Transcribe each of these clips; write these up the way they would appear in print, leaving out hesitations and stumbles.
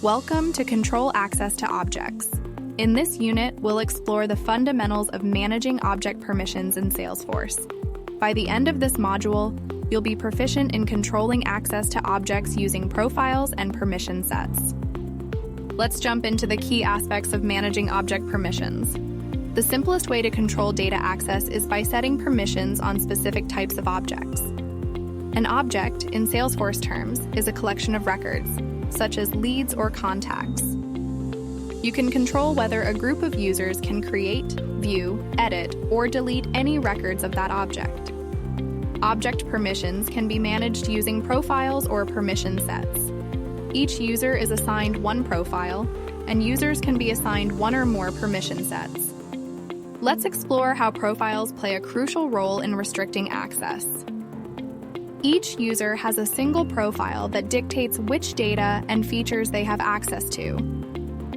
Welcome to Control Access to Objects. In this unit, we'll explore the fundamentals of managing object permissions in Salesforce. By the end of this module, you'll be proficient in controlling access to objects using profiles and permission sets. Let's jump into the key aspects of managing object permissions. The simplest way to control data access is by setting permissions on specific types of objects. An object, in Salesforce terms, is a collection of records, such as leads or contacts. You can control whether a group of users can create, view, edit, or delete any records of that object. Object permissions can be managed using profiles or permission sets. Each user is assigned one profile, and users can be assigned one or more permission sets. Let's explore how profiles play a crucial role in restricting access. Each user has a single profile that dictates which data and features they have access to.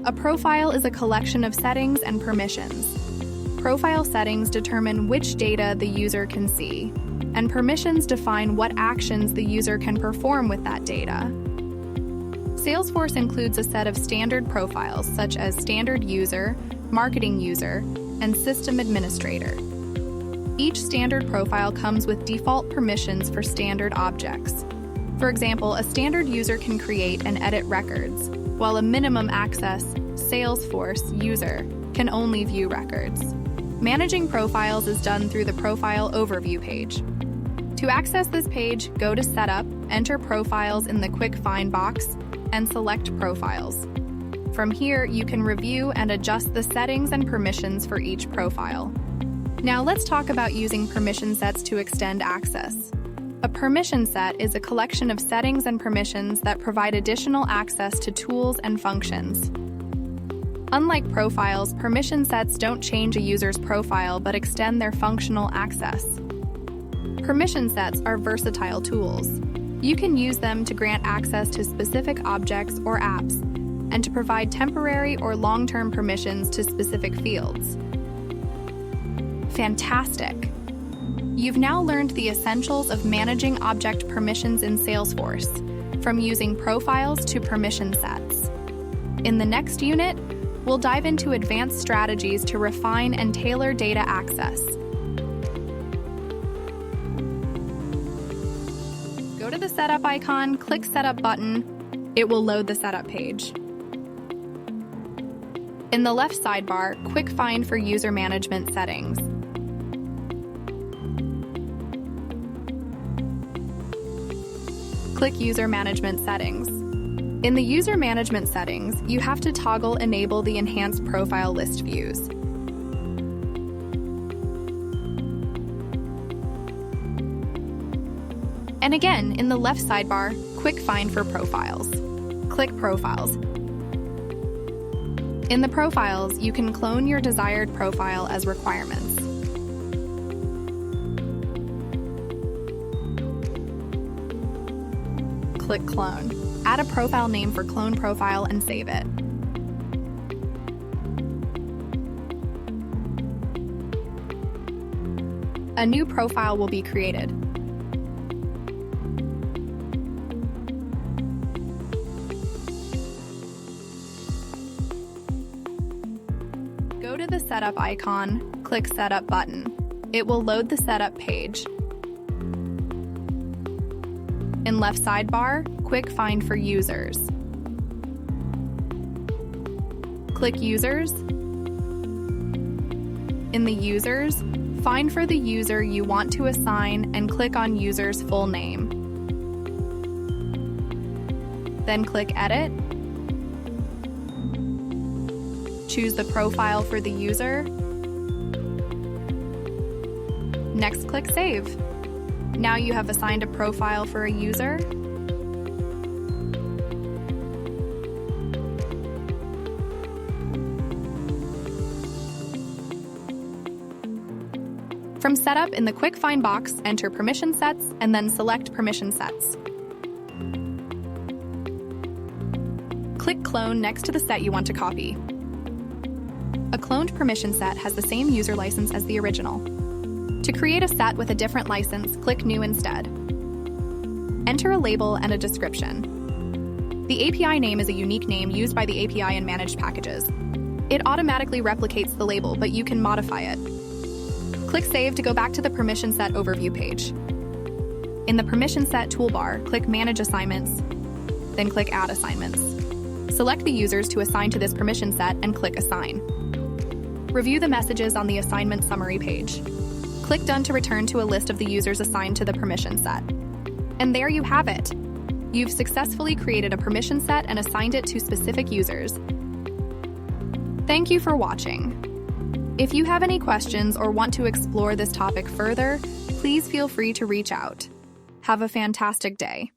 A profile is a collection of settings and permissions. Profile settings determine which data the user can see, and permissions define what actions the user can perform with that data. Salesforce includes a set of standard profiles such as Standard User, Marketing User, and System Administrator. Each standard profile comes with default permissions for standard objects. For example, a standard user can create and edit records, while a minimum access Salesforce user can only view records. Managing profiles is done through the Profile Overview page. To access this page, go to Setup, enter Profiles in the Quick Find box, and select Profiles. From here, you can review and adjust the settings and permissions for each profile. Now let's talk about using permission sets to extend access. A permission set is a collection of settings and permissions that provide additional access to tools and functions. Unlike profiles, permission sets don't change a user's profile but extend their functional access. Permission sets are versatile tools. You can use them to grant access to specific objects or apps, and to provide temporary or long-term permissions to specific fields. Fantastic! You've now learned the essentials of managing object permissions in Salesforce, from using profiles to permission sets. In the next unit, we'll dive into advanced strategies to refine and tailor data access. Go to the Setup icon, click Setup button. It will load the Setup page. In the left sidebar, quick find for user management settings. Click User Management Settings. In the User Management Settings, you have to toggle Enable the Enhanced Profile List Views. And again, in the left sidebar, quick find for Profiles. Click Profiles. In the Profiles, you can clone your desired profile as requirements. Click Clone. Add a profile name for clone profile and save it. A new profile will be created. Go to the Setup icon, click Setup button. It will load the Setup page. In left sidebar, quick find for users. Click Users. In the Users, find for the user you want to assign and click on user's full name. Then click Edit. Choose the profile for the user. Next, click Save. Now you have assigned a profile for a user. From Setup, in the Quick Find box, enter Permission Sets and then select Permission Sets. Click Clone next to the set you want to copy. A cloned permission set has the same user license as the original. To create a set with a different license, click New instead. Enter a label and a description. The API name is a unique name used by the API in managed packages. It automatically replicates the label, but you can modify it. Click Save to go back to the permission set overview page. In the permission set toolbar, click Manage Assignments, then click Add Assignments. Select the users to assign to this permission set and click Assign. Review the messages on the assignment summary page. Click Done to return to a list of the users assigned to the permission set. And there you have it. You've successfully created a permission set and assigned it to specific users. Thank you for watching. If you have any questions or want to explore this topic further, please feel free to reach out. Have a fantastic day.